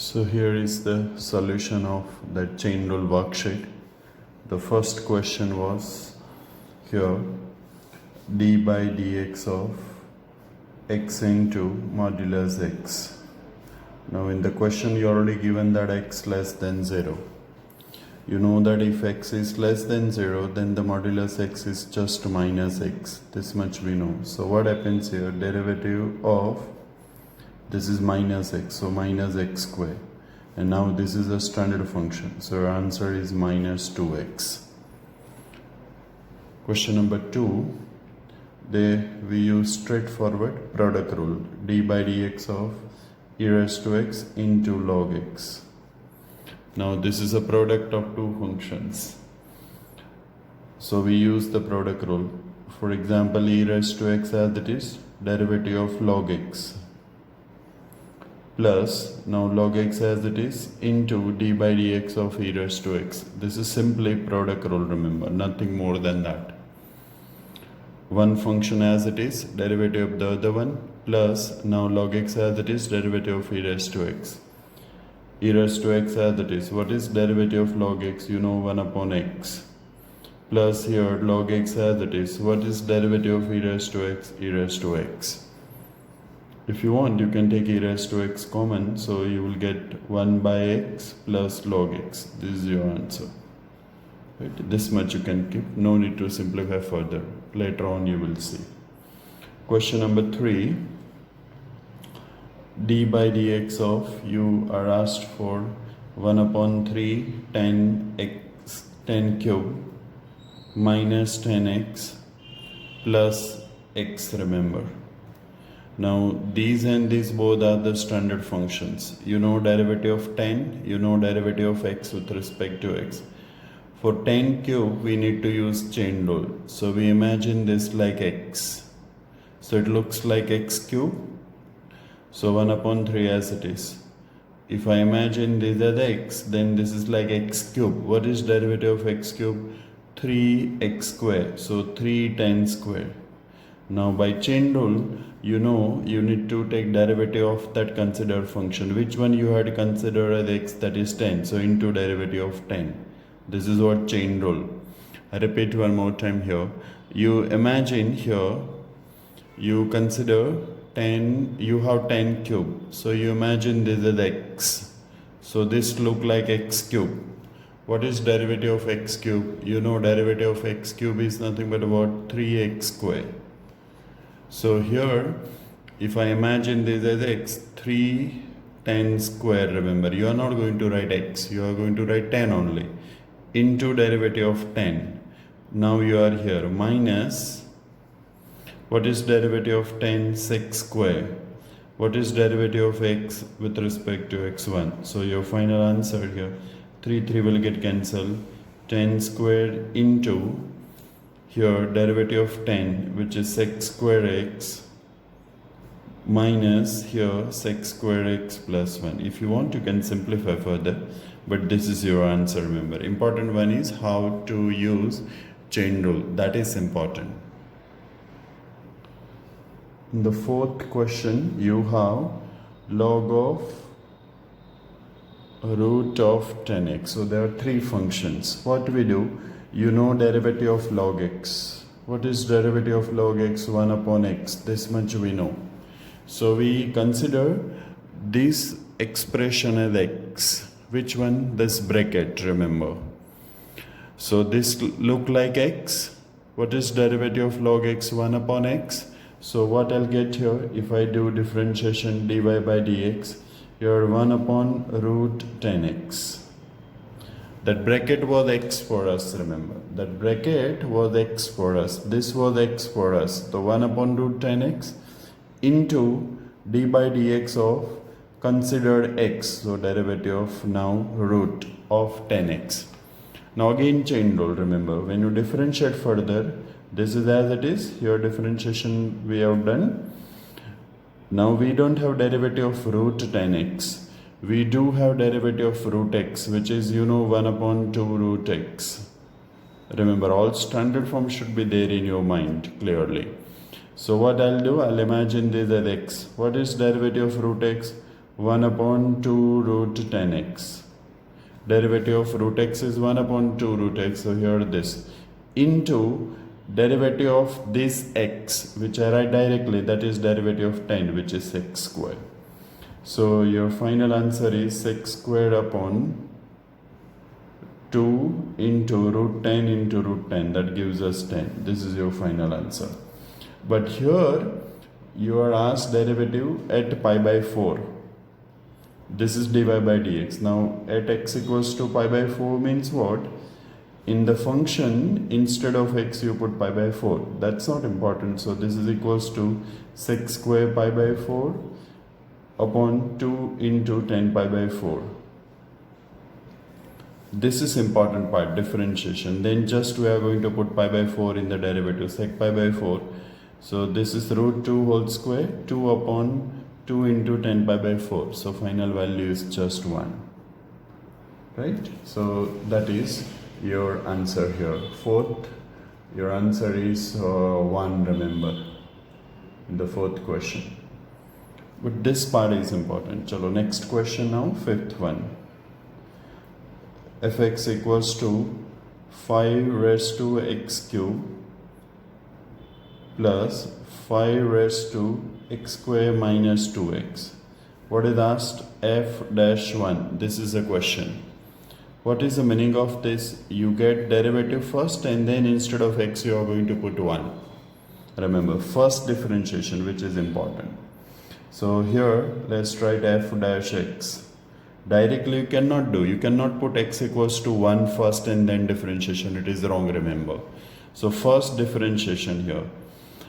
So here is the solution of that chain rule worksheet. The first question was here d by dx of x into modulus x. Now in the question you already given that x less than 0. You know that if x is less than 0 then the modulus x is just minus x. This much we know. So what happens here? Derivative of this is minus x, so minus x square. And now this is a standard function, so our answer is minus 2x. Question number 2, there we use straightforward product rule, d by dx of e raised to x into log x. Now this is a product of two functions, so we use the product rule. For example, e raised to x as it is derivative of log x plus now log x as it is into d by dx of e raised to x. This is simply product rule, remember, nothing more than that. One function as it is, derivative of the other one, plus now log x as it is, derivative of e raised to x. E raised to x as it is, what is derivative of log x? You know, 1 upon x. Plus here log x as it is, what is derivative of e raised to x? E raised to x. If you want, you can take e raised to x common, so you will get 1 by x plus log x. This is your answer. Right? This much you can keep, no need to simplify further. Later on you will see. Question number 3, d by dx of, you are asked for 1 upon 3 10 cube minus 10x plus x, remember. Now these and these both are the standard functions. You know derivative of 10, you know derivative of x with respect to x. For 10 cube we need to use chain rule. So we imagine this like x. So it looks like x cube. So 1 upon 3 as it is. If I imagine this as x, then this is like x cube. What is derivative of x cube? 3x square. So 3 10 square. Now by chain rule, you know you need to take derivative of that considered function. Which one you had considered as x, that is 10. So into derivative of 10. This is what chain rule. I repeat one more time here. You imagine here, you consider 10, you have 10 cube. So you imagine this is x. So this look like x cube. What is derivative of x cube? You know derivative of x cube is nothing but about 3x square. So here, if I imagine this as x, 3 10 square, remember, you are not going to write x, you are going to write 10 only, into derivative of 10. Now you are here, minus, what is derivative of 10? 6 square. What is derivative of x with respect to x1? So your final answer here, 3 will get cancelled, 10 squared into here derivative of 10, which is sec square x, minus here sec square x plus 1. If you want, you can simplify further, but this is your answer, remember. Important one is how to use chain rule. That is important. In the fourth question, you have log of root of 10x. So there are three functions. What we do, you know derivative of log x. What is derivative of log x? 1 upon x. This much we know. So we consider this expression as x. Which one? This bracket, remember. So this look like x. What is derivative of log x? 1 upon x. So what I'll get here, if I do differentiation dy by dx, here 1 upon root 10x. That bracket was x for us, remember. That bracket was x for us. This was x for us. So 1 upon root 10x into d by dx of considered x. So derivative of now root of 10x. Now again chain rule, remember. When you differentiate further, this is as it is. Here differentiation we have done. Now we don't have derivative of root 10x. We do have derivative of root x, which is, you know, 1 upon 2 root x. Remember, all standard form should be there in your mind clearly. So what I'll do, I'll imagine this as x. What is derivative of root x? 1 upon 2 root 10x. Derivative of root x is 1 upon 2 root x. So here this into derivative of this x, which I write directly, that is derivative of 10, which is x squared. So your final answer is x squared upon 2 into root 10 into root 10. That gives us 10. This is your final answer. But here you are asked derivative at pi by 4. This is dy by dx. Now at x equals to pi by 4 means what? In the function, instead of x you put pi by 4. That's not important. So this is equals to sec square pi by 4 upon 2 into 10 pi by 4. This is important part, differentiation. Then just we are going to put pi by 4 in the derivative, sec pi by 4. So this is root 2 whole square, 2 upon 2 into 10 pi by 4. So final value is just 1. Right? So that is your answer here. Fourth, your answer is 1, remember, in the fourth question. But this part is important. Chalo, next question now, fifth one. Fx equals to 5 raised to x cube plus 5 raised to x square minus 2x. What is asked? F dash 1. This is a question. What is the meaning of this? You get derivative first and then instead of x you are going to put 1. Remember, first differentiation, which is important. So here let's write f dash x. Directly you cannot do. You cannot put x equals to 1 first and then differentiation. It is wrong, remember. So first differentiation here.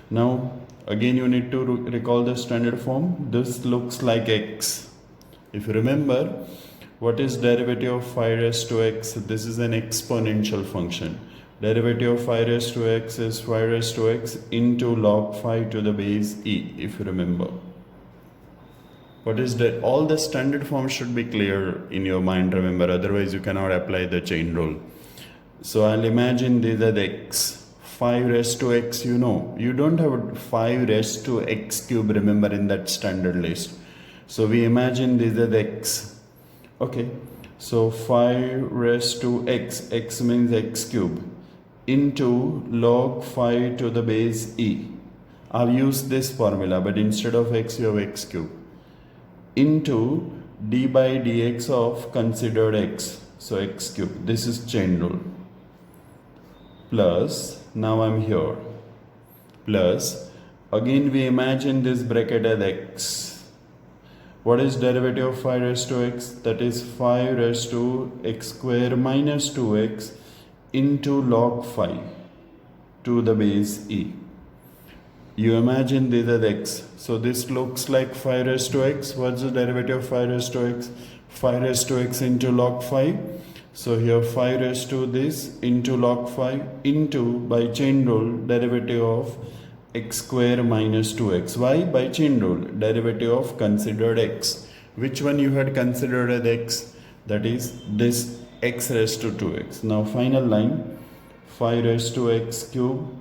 Now again you need to recall the standard form. This looks like x. If you remember, what is derivative of 5 raised to x? This is an exponential function. Derivative of 5 raised to x is 5 raised to x into log 5 to the base e, if you remember. What is that? All the standard forms should be clear in your mind, remember, otherwise you cannot apply the chain rule. So I'll imagine these are the x. 5 raised to x, you know. You don't have 5 raised to x cube, remember, in that standard list. So we imagine these are the x. Okay, so 5 raised to x, x means x cube, into log 5 to the base e. I've used this formula, but instead of x you have x cube, into d by dx of considered x, so x cube. This is chain rule. Plus, now I'm here, plus, again we imagine this bracket as x. What is derivative of 5 raised to x? That is 5 raised to x square minus 2x into log 5 to the base e. You imagine this as x. So this looks like 5 raised to x. What's the derivative of 5 raised to x? 5 raised to x into log 5. So here 5 raised to this into log 5 into, by chain rule, derivative of x square minus 2x. Why? By chain rule, derivative of considered x. Which one you had considered as x? That is this x raised to 2x. Now final line, 5 raised to x cube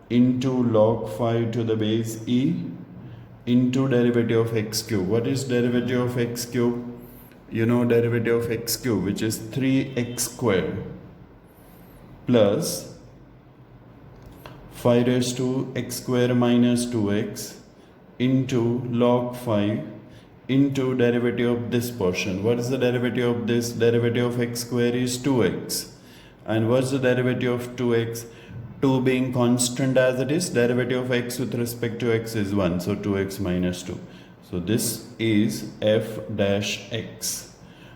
into log 5 to the base e into derivative of x cube. What is derivative of x cube? You know derivative of x cube, which is 3x squared plus 5 raised to x square minus 2x into log 5 into derivative of this portion. What is the derivative of this? Derivative of x square is 2x. And what's the derivative of 2x? 2 being constant as it is, derivative of x with respect to x is 1. So 2x minus 2. So this is f dash x.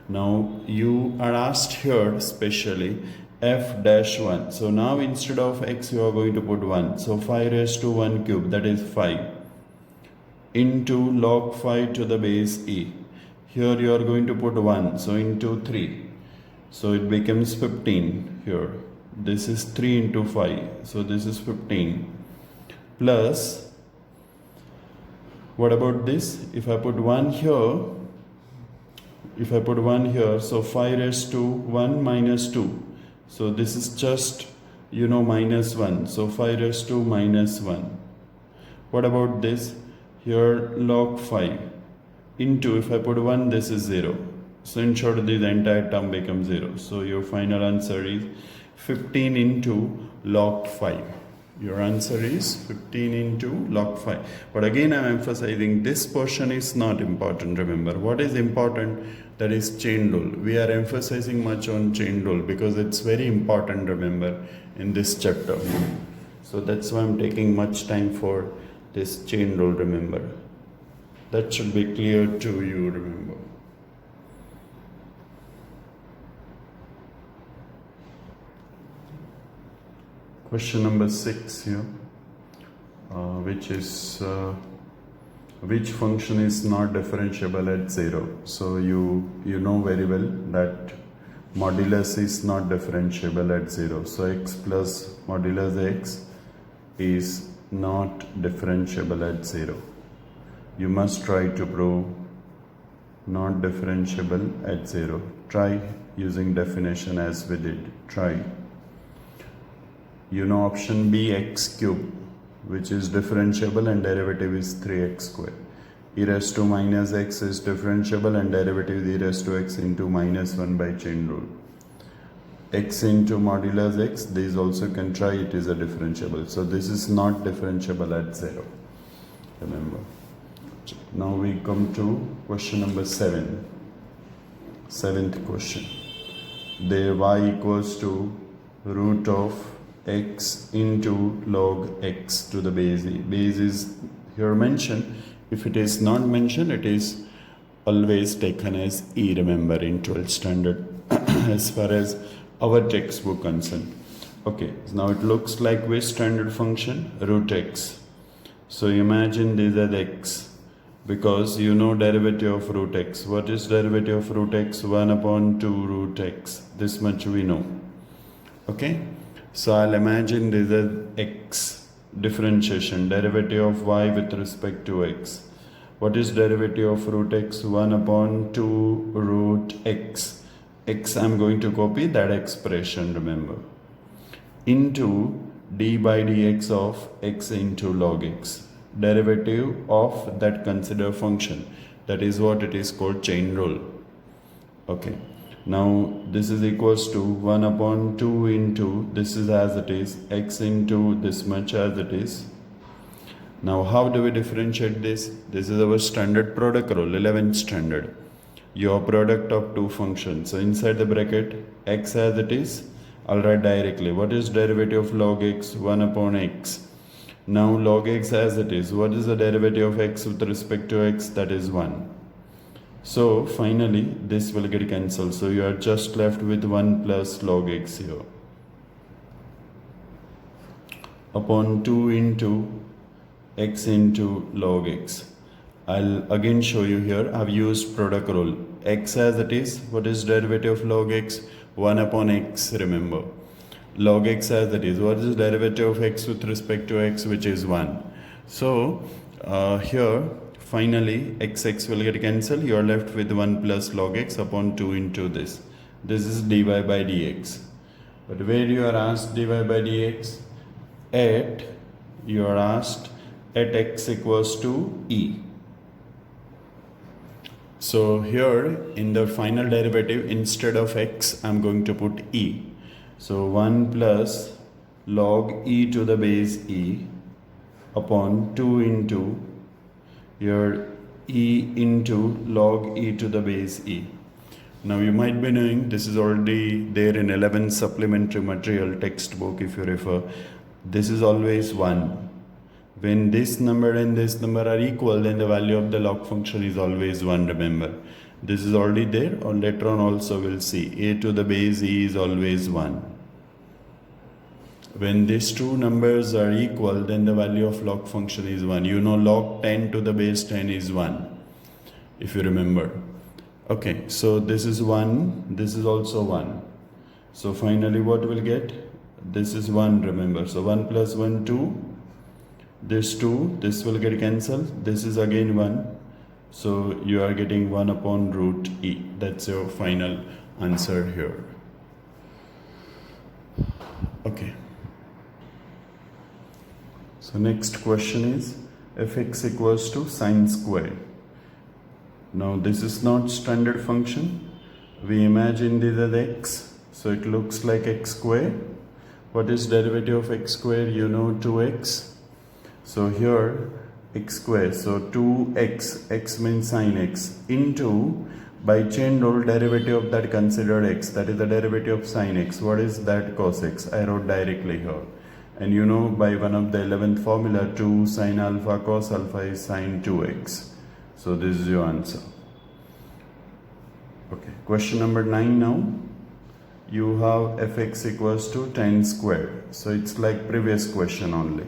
Now you are asked here specially f dash 1. So now instead of x you are going to put 1. So 5 raised to 1 cube, that is 5, into log 5 to the base e. Here you are going to put 1. So into 3. So it becomes 15 here. This is 3 into 5. So this is 15. Plus, what about this? If I put 1 here, so 5 raised to 1 minus 2. So this is just, you know, minus 1. So 5 raised to minus 1. What about this? Here log 5 into, if I put 1, this is 0. So in short, this entire term becomes 0. So your final answer is 15 into log 5. Your answer is 15 into log 5. But again, I am emphasizing this portion is not important. Remember, what is important? That is chain rule. We are emphasizing much on chain rule because it's very important, remember, in this chapter. So that's why I'm taking much time for this chain rule, remember. That should be clear to you, remember. Question number 6 here, which is which function is not differentiable at 0. So you know very well that modulus is not differentiable at 0. So x plus modulus x is not differentiable at 0. You must try to prove not differentiable at 0. Try using definition as we did. Try. You know option B, x cube, which is differentiable and derivative is 3x square. E raised to minus x is differentiable and derivative is e raised to x into minus 1 by chain rule. X into modulus x, these also can try, it is a differentiable. So this is not differentiable at 0. Remember. Now we come to question number 7. 7th question. There y equals to root of x into log x to the base e. Base is here mentioned. If it is not mentioned, it is always taken as e, remember, in 12th standard as far as our textbook concerned. Okay, so now it looks like which standard function? Root x. So imagine these are the x, because you know derivative of root x. What is derivative of root x? 1 upon 2 root x. This much we know. Okay. So I'll imagine this is x, differentiation, derivative of y with respect to x. What is derivative of root x? 1 upon 2 root x. X I'm going to copy that expression, remember. Into d by dx of x into log x. Derivative of that considered function. That is what it is called chain rule. Okay. Now this is equals to 1 upon 2 into, this is as it is, x into this much as it is. Now how do we differentiate this? This is our standard product rule, 11th standard. Your product of two functions. So inside the bracket, x as it is, I'll write directly. What is derivative of log x? 1 upon x. Now log x as it is. What is the derivative of x with respect to x? That is 1. So finally this will get cancelled. So you are just left with 1 plus log x here. Upon 2 into x into log x. I'll again show you here. I've used product rule. X as it is. What is derivative of log x? 1 upon x, remember. Log x as it is. What is derivative of x with respect to x, which is 1. So here finally x will get cancelled. You are left with 1 plus log x upon 2 into this. This is dy by dx. But where you are asked dy by dx? You are asked at x equals to e. So here in the final derivative, instead of x, I'm going to put e. So 1 plus log e to the base e upon 2 into your e into log e to the base e. Now you might be knowing this is already there in 11th supplementary material textbook if you refer. This is always 1. When this number and this number are equal, then the value of the log function is always 1, remember. This is already there, or later on also we'll see. A to the base e is always 1. When these two numbers are equal, then the value of log function is 1. You know log 10 to the base 10 is 1, if you remember. Okay, so this is 1, this is also 1. So finally what we'll get? This is 1, remember. So 1 plus 1, 2. This 2, this will get cancelled. This is again 1. So you are getting 1 upon root e. That's your final answer here. Okay. So next question is fx equals to sine square. Now this is not standard function. We imagine this as x, so it looks like x square. What is derivative of x square? You know, 2x. So here x square, so 2x, x means sin x, into, by chain rule, derivative of that considered x, that is the derivative of sin x. What is that? Cos x. I wrote directly here. And you know, by one of the 11th formula, 2 sin alpha cos alpha is sin 2x. So this is your answer. Okay, question number 9 now. You have fx equals to 10 squared. So it's like previous question only.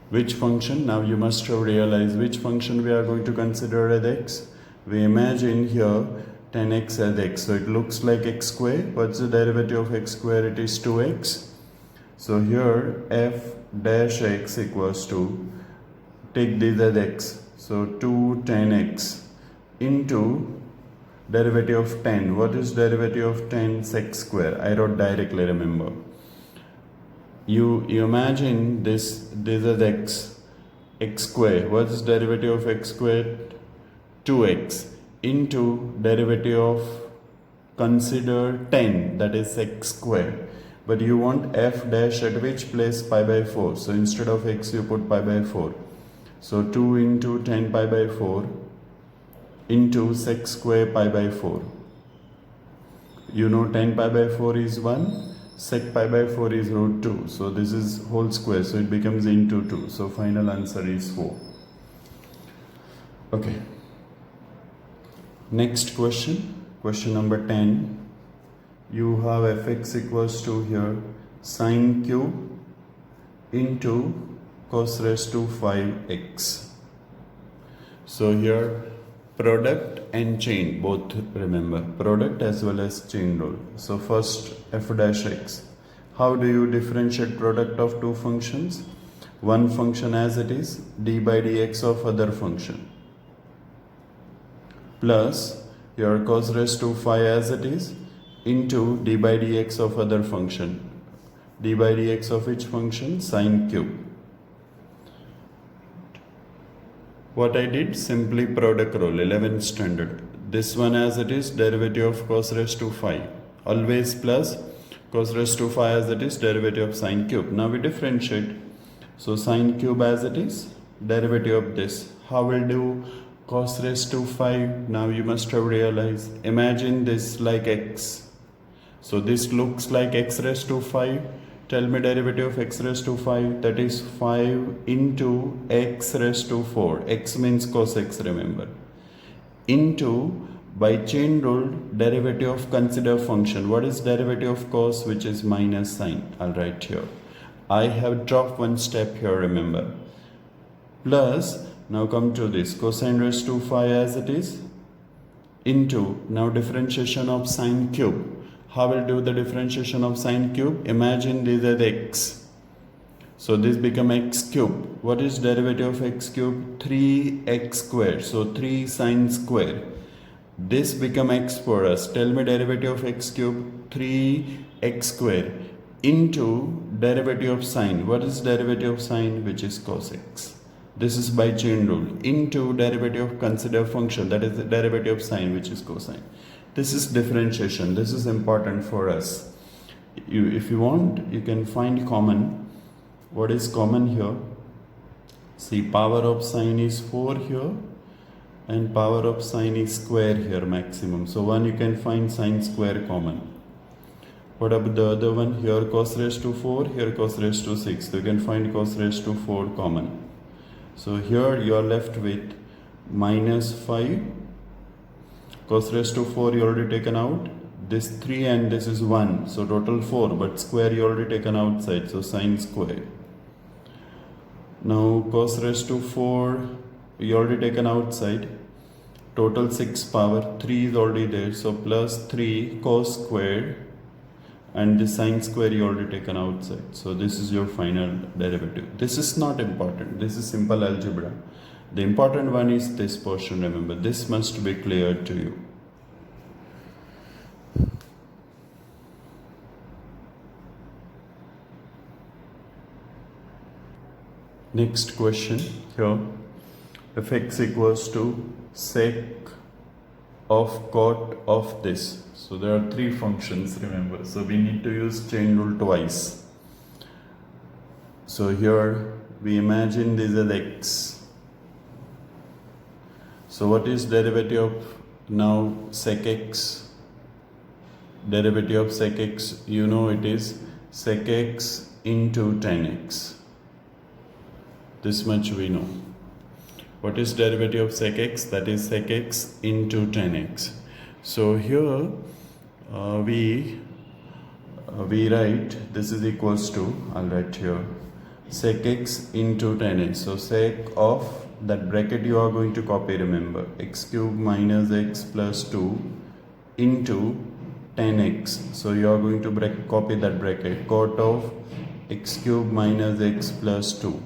Which function? Now you must have realized which function we are going to consider as x. We imagine here 10x as x. So it looks like x square. What's the derivative of x square? It is 2x. So here f dash x equals to, take this as x. So 2 10x into derivative of 10. What is derivative of 10? Sec square. I wrote directly, remember. You imagine this as x square. What is derivative of x squared? 2x into derivative of, consider 10, that is x square. But you want f dash at which place? Pi by 4. So instead of x you put pi by 4. So 2 into 10 pi by 4 into sec square pi by 4. You know 10 pi by 4 is 1. Sec pi by 4 is root 2. So this is whole square. So it becomes into 2. So final answer is 4. Okay. Next question. Question number 10. You have fx equals to here sine cube into cos raised to 5x. So here product and chain both, remember, product as well as chain rule. So first f dash x. How do you differentiate product of two functions? One function as it is, d by dx of other function, plus your cos raised to 5 as it is, into d by dx of other function. D by dx of which function? Sine cube. What I did? Simply product rule, 11th standard. This one as it is, derivative of cos raised to 5. Always plus cos raised to 5 as it is, derivative of sine cube. Now we differentiate. So sine cube as it is, derivative of this. How will do cos raised to 5? Now you must have realized. Imagine this like x. So this looks like x raised to 5. Tell me derivative of x raised to 5. That is 5 into x raised to 4. X means cos x, remember. Into, by chain rule, derivative of consider function. What is derivative of cos? Which is minus sine. I'll write here. I have dropped one step here, remember. Plus, now come to this. Cosine raised to 5 as it is. Into, now differentiation of sine cube. How will do the differentiation of sine cube? Imagine this as x. So this become x cube. What is derivative of x cube? 3x square. So 3 sine square. This become x for us. Tell me derivative of x cube. 3x square into derivative of sine. What is derivative of sine? Which is cos x. This is by chain rule. Into derivative of consider function. That is the derivative of sine, which is cosine. This is differentiation. This is important for us. If you want, you can find common. What is common here? See, power of sine is 4 here and power of sine is square here maximum. So one you can find sine square common. What about the other one? Here cos raised to 4, here cos raised to 6. So you can find cos raised to 4 common. So here you are left with minus 5. Cos raised to 4 you already taken out. This 3 and this is 1. So total 4, but square you already taken outside. So sine square. Now cos raised to 4 you already taken outside. Total 6 power. 3 is already there. So plus 3 cos squared. And the sine square you already taken outside. So this is your final derivative. This is not important. This is simple algebra. The important one is this portion, remember. This must be clear to you. Next question here. if x equals to sec of cot of this. So there are three functions, remember, so we need to use chain rule twice. So here we imagine this as x. So what is derivative of now sec x? Derivative of sec x, you know, it is sec x into tan x. This much we know. What is derivative of sec x? That is sec x into tan x. So here we write this is equals to, I'll write here, sec x into tan x. So sec of that bracket you are going to copy, remember, x cube minus x plus 2 into tan x. So you are going to copy that bracket, cot of x cube minus x plus 2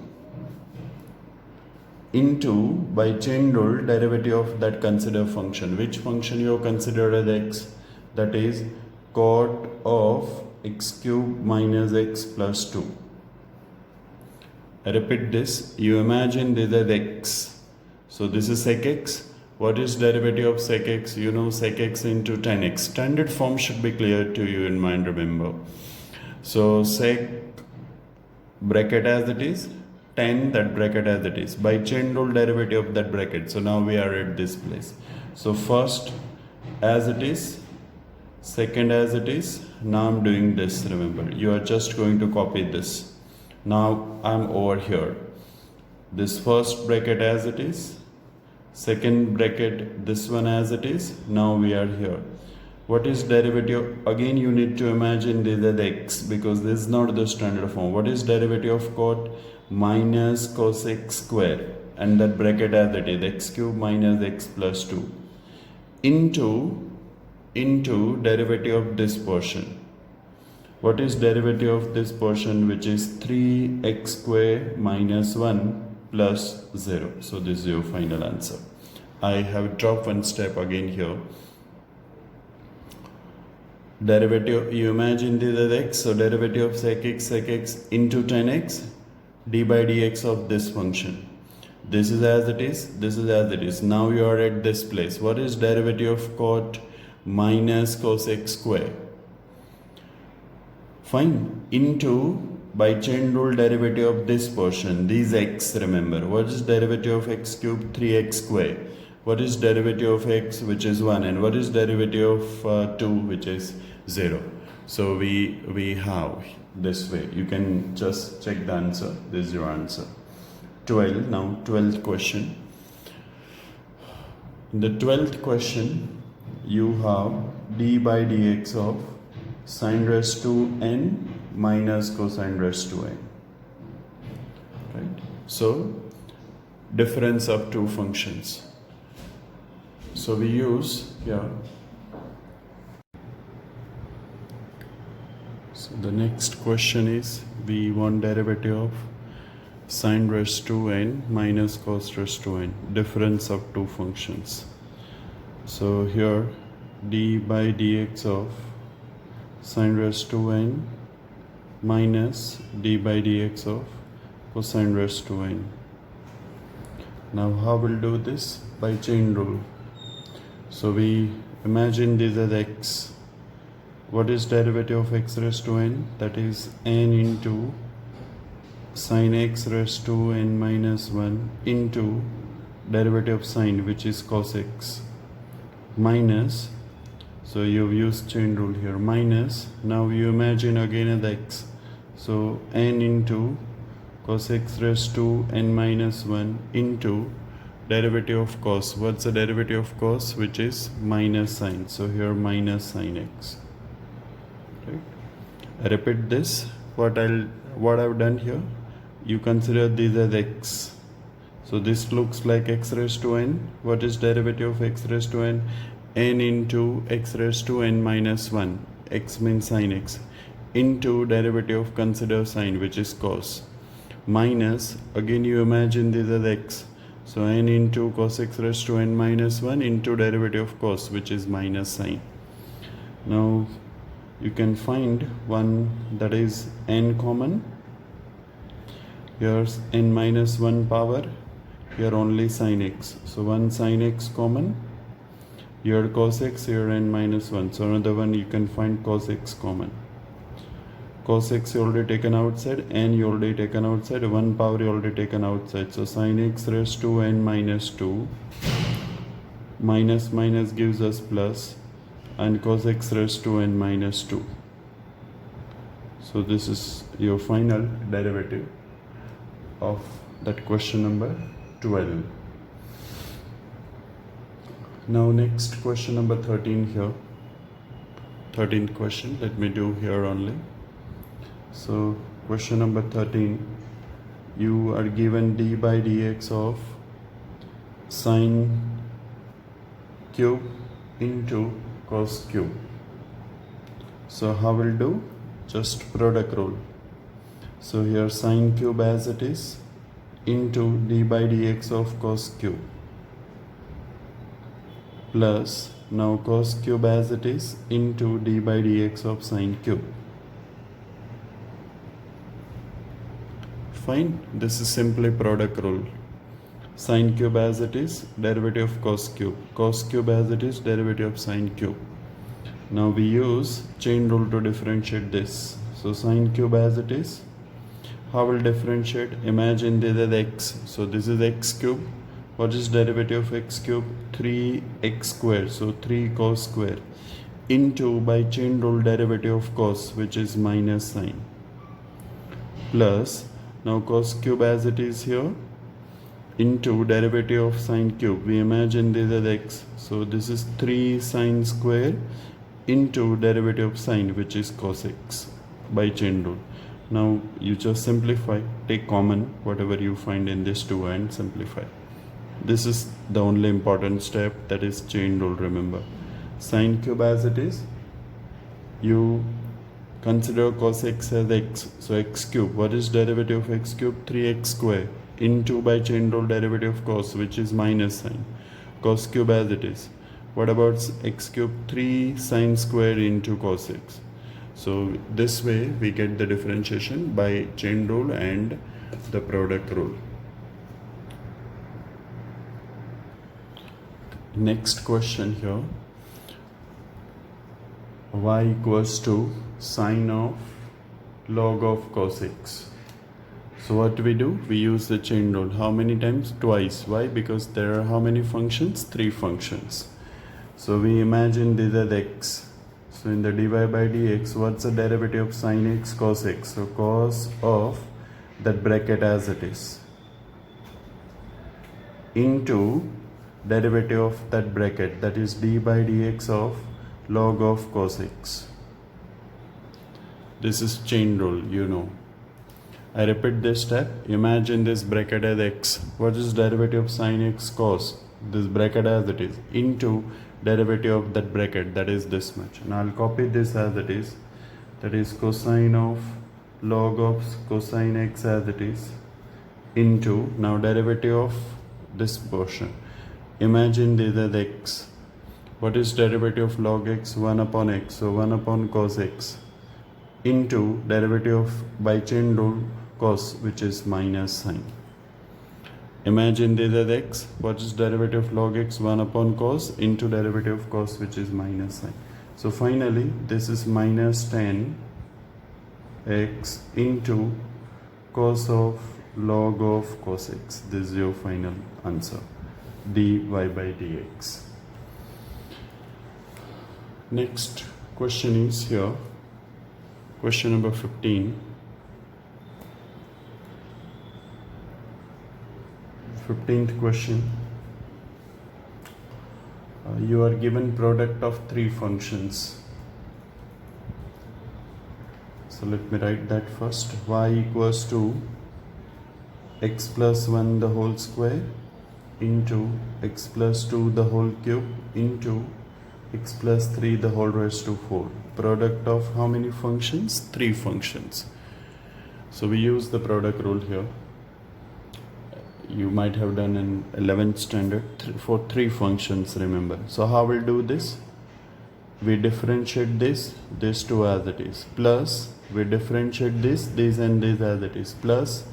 into, by chain rule, derivative of that considered function. Which function you consider as x? That is cot of x cube minus x plus 2. I repeat this, you imagine this as x. So this is sec x. What is derivative of sec x? You know, sec x into tan x. Standard form should be clear to you in mind, remember. So sec bracket as it is, tan that bracket as it is, by chain rule derivative of that bracket. So now we are at this place. So first as it is, second as it is. Now I'm doing this, remember, you are just going to copy this. Now I'm over here, this first bracket as it is, second bracket this one as it is. Now we are here. What is derivative? Again you need to imagine this as x, because this is not the standard form. What is derivative of cot? Minus cos x square, and that bracket as it is, x cube minus x plus 2 into derivative of this portion. What is derivative of this portion, which is 3x square minus 1 plus 0. So this is your final answer. I have dropped one step again here. Derivative, you imagine this as x, so derivative of sec x into tan x, d by dx of this function. This is as it is, this is as it is. Now you are at this place. What is derivative of cot minus cos x square? Fine, into, by chain rule, derivative of this portion, these x, remember. What is derivative of x cube? 3x square. What is derivative of x, which is 1, and what is derivative of 2, which is 0. So we have this way. You can just check the answer. This is your answer. 12. Now 12th question. In the 12th question, you have d by dx of sine raised to n minus cosine raised to n. Right? So difference of two functions. So we use here. So the next question is, we want derivative of sine raised to n minus cos raised to n, difference of two functions. So here d by dx of sine raised to n minus d by dx of cosine raised to n. Now how we'll do this? By chain rule. So we imagine this as x. What is derivative of x raised to n? That is n into sine x raised to n minus 1 into derivative of sine, which is cos x, minus, so you've used chain rule here, minus, now you imagine again as x, so n into cos x raised to n minus 1 into derivative of cos. What's the derivative of cos? Which is minus sine, so here minus sine x. Right? I repeat this, what I've done here, you consider this as x. So this looks like x raised to n. What is derivative of x raised to n? N into x raised to n minus 1. X means sin x. Into derivative of consider sine, which is cos. Minus, again you imagine this as x. So n into cos x raised to n minus 1 into derivative of cos, which is minus sine. Now you can find one, that is n common. Here's n minus 1 power here only sin x. So 1 sin x common. Here cos x, here n minus 1. So another one you can find cos x common. Cos x you already taken outside, n you already taken outside, 1 power you already taken outside. So sin x raised to n minus 2. Minus minus gives us plus, and cos x raised to n minus 2. So this is your final derivative of that question number 12. Now next question number 13 here. 13th question, let me do here only. So question number 13, you are given d by dx of sine cube into cos cube. So how will do? Just product rule. So here sine cube as it is into d by dx of cos cube plus now cos cube as it is into d by dx of sine cube. Fine, this is simply product rule. Sine cube as it is, derivative of cos cube. Cos cube as it is, derivative of sine cube. Now we use chain rule to differentiate this. So sine cube as it is, how will differentiate? Imagine this is x. So this is x cube. What is derivative of x cube? 3x square. So 3 cos square into by chain rule derivative of cos, which is minus sine, plus now cos cube as it is here into derivative of sine cube. We imagine this as x. So this is 3 sine square into derivative of sine, which is cos x by chain rule. Now you just simplify, take common whatever you find in this two and simplify. This is the only important step, that is chain rule. Remember, sine cube as it is, you consider cos x as x. So x cube, what is derivative of x cube? 3x square into by chain rule derivative of cos, which is minus sine. Cos cube as it is. What about x cube? 3 sine square into cos x. So this way we get the differentiation by chain rule and the product rule. Next question here, y equals to sine of log of cos x. So what do? We use the chain rule. How many times? Twice. Why? Because there are how many functions? 3 functions. So we imagine this as x. So in the dy by dx, what's the derivative of sine x cos x? So cos of that bracket as it is into derivative of that bracket, that is d by dx of log of cos x. This is chain rule, you know. I repeat this step. Imagine this bracket as x. What is derivative of sine x cos? This bracket as it is into derivative of that bracket, that is this much. And I'll copy this as it is, that is cosine of log of cosine x as it is into now derivative of this portion. Imagine this as x. What is derivative of log x? 1 upon x. So 1 upon cos x into derivative of by chain rule cos, which is minus sine. Imagine this as x. What is derivative of log x? 1 upon cos into derivative of cos, which is minus sine. So finally this is minus 10 x into cos of log of cos x. This is your final answer, dy by dx. Next question is here, question number 15. 15th question. You are given product of 3 functions. So let me write that first. Y equals to x plus 1 the whole square into x plus 2 the whole cube into x plus 3 the whole raised to 4. Product of how many functions? 3 functions. So we use the product rule here. You might have done in 11th standard for 3 functions, remember. So how we'll do this? We differentiate this 2 as it is, plus we differentiate this and this as it is, plus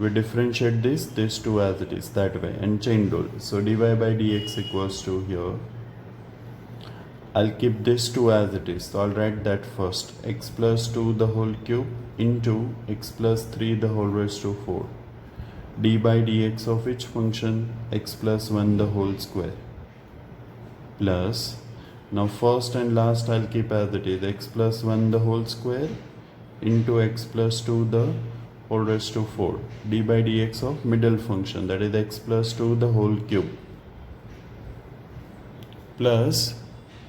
we differentiate this two as it is that way, and chain rule. So dy by dx equals to here. I'll keep this 2 as it is. So I'll write that first. X plus 2 the whole cube into x plus 3 the whole raised to 4. D by dx of which function? X plus 1 the whole square. Plus, now first and last I'll keep as it is. X plus 1 the whole square into x plus 2 the whole raised to 4. D by dx of middle function, that is x plus 2 the whole cube. Plus,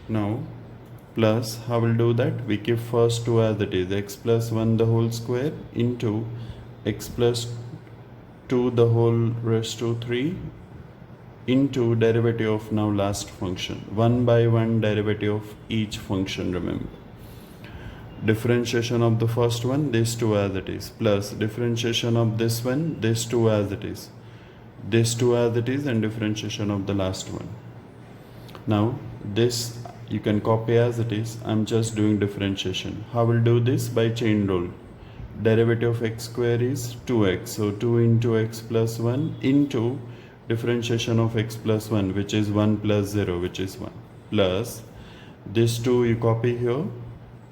now plus, how will do that? We keep first 2 as it is. X plus 1 the whole square into x plus 2 the whole raised to 3 into derivative of now last function. 1 by 1 derivative of each function, remember. Differentiation of the first one, this 2 as it is, plus differentiation of this one, this 2 as it is, this 2 as it is, and differentiation of the last one. Now this you can copy as it is. I'm just doing differentiation. How will do this? By chain rule. Derivative of x square is 2x, so 2 into x plus 1 into differentiation of x plus 1, which is 1 plus 0, which is 1, plus this 2 you copy here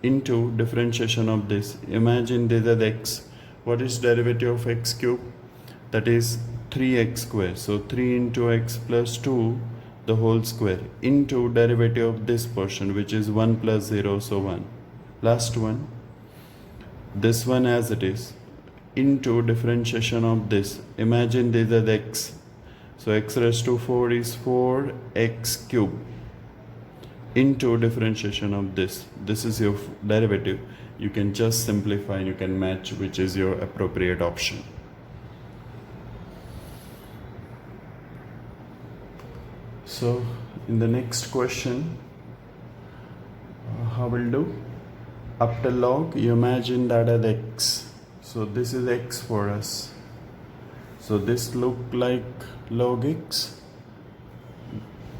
into differentiation of this. Imagine this as x. What is derivative of x cube? That is 3x square. So 3 into x plus 2 the whole square into derivative of this portion, which is 1 plus 0, so 1. Last one, this one as it is, into differentiation of this. Imagine this as x. So x raised to 4 is 4x cube into differentiation of this. This is your derivative. You can just simplify and you can match which is your appropriate option. So in the next question, how will do? After log, you imagine that as x. So this is x for us. So this look like log x.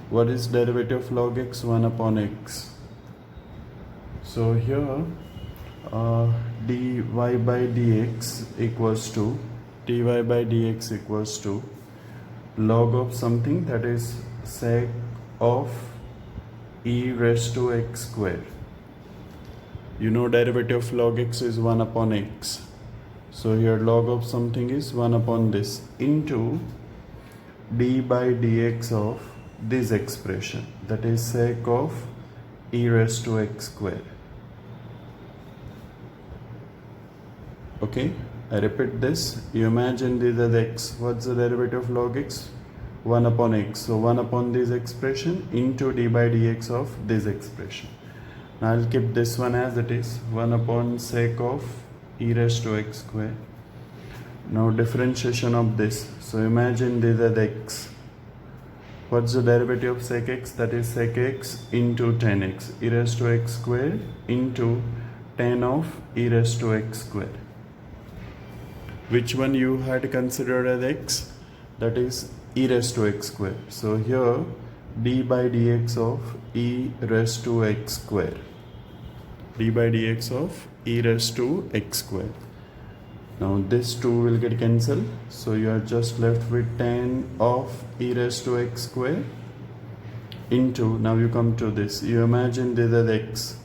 What is derivative of log x? 1 upon x. So here dy by dx equals to log of something, that is sec of e raised to x square. You know derivative of log x is 1 upon x. So here log of something is 1 upon this into d by dx of this expression, that is sec of e raised to x square. Okay, I repeat this. You imagine this as x. What's the derivative of log x? 1 upon x. So 1 upon this expression into d by dx of this expression. Now I'll keep this one as it is, 1 upon sec of e raised to x square. Now differentiation of this. So imagine this as x. What's the derivative of sec x? That is sec x into tan x, e raised to x square into tan of e raised to x square. Which one you had considered as x? That is e raised to x square. So here d by dx of e raised to x square. D by dx of e raised to x square. Now this 2 will get cancelled, so you are just left with tan of e raised to x square into, now you come to this, you imagine this as x.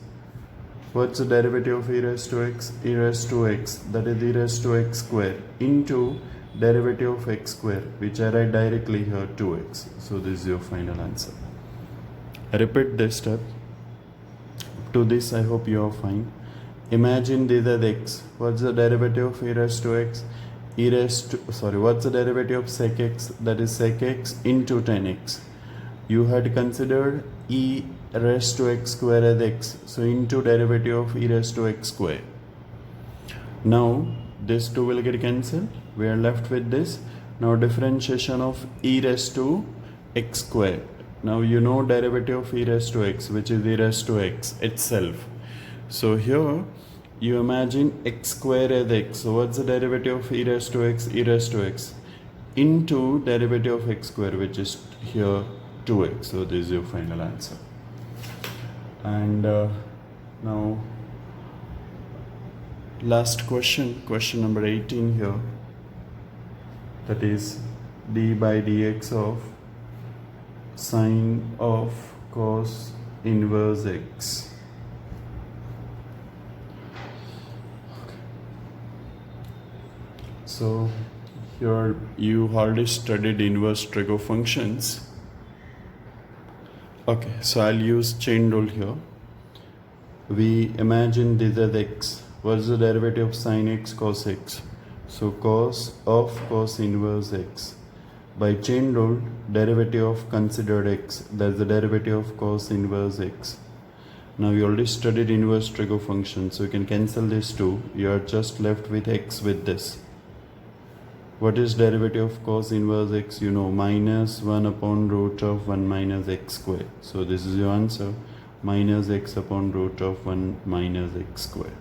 What's the derivative of e raised to x? E raised to x, that is e raised to x square into derivative of x square, which I write directly here, 2x. So this is your final answer. I repeat this step. To this I hope you are fine. Imagine this as x. What's the derivative of e raised to x? What's the derivative of sec x? That is sec x into tan x. You had considered e raised to x square as x. So into derivative of e raised to x square. Now this 2 will get cancelled. We are left with this. Now differentiation of e raised to x square. Now you know derivative of e raised to x, which is e raised to x itself. So here you imagine x square as x. So what's the derivative of e raised to x? E raised to x into derivative of x square, which is here 2x. So this is your final answer. And now last question, question number 18 here. that is d by dx of sine of cos inverse x. So here you already studied inverse trig functions. Okay, so I'll use chain rule here. We imagine this as x. What is the derivative of sine x cos x? So cos of cos inverse x. By chain rule, derivative of considered x, that's the derivative of cos inverse x. Now you already studied inverse trig function, so you can cancel this too. You are just left with x with this. What is derivative of cos inverse x? You know, minus 1 upon root of 1 minus x square. So this is your answer, minus x upon root of 1 minus x square.